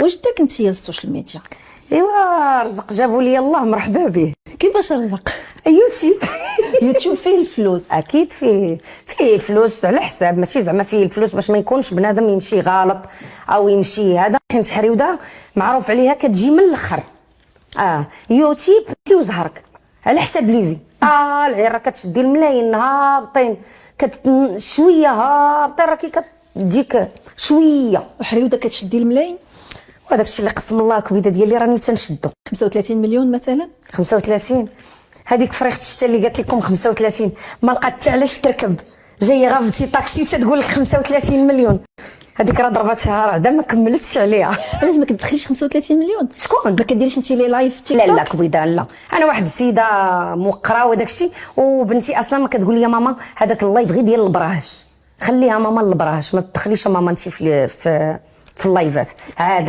واش داك انت السوشيال ميديا؟ ايوا رزق جابوا لي الله مرحبا به. كيفاش رزق؟ يوتيوب. يوتيوب فيه الفلوس. اكيد فيه فلوس على حساب، ماشي زعما فيه الفلوس باش ما يكونش بنادم يمشي غلط او يمشي هذا. حيت حريوده معروف عليها كتجي من الاخر. يوتيوب انت وزهرك على حساب ليفي. العير كتشدي الملايين هابطين، شويه هابطين راكي كتجيك شويه. وحريوده كتشدي الملايين، وهذاك الشيء اللي قسم الله كبيده ديالي راني تنشدو. 35 مليون مثلا. 35 هذيك فريخه الشتا اللي قالت لكم 35 ما لقات حتى علاش تركب، جايه غافلتي طاكسي وتتقول لك 35 مليون. هذيك راه ضربتها راه ما كملتش عليها. علاش ما كتدخليش 35 مليون؟ شكون؟ ما كديريش انت لي لايف في تيك توك؟ لا كبيده لا، انا واحد السيده موقره وداك الشيء، وبنتي اصلا ما كتقول لي ماما هذاك اللايف غير ديال البراج، خليها ماما البراج، ما تدخليش ماما انت في اللايفات عاد.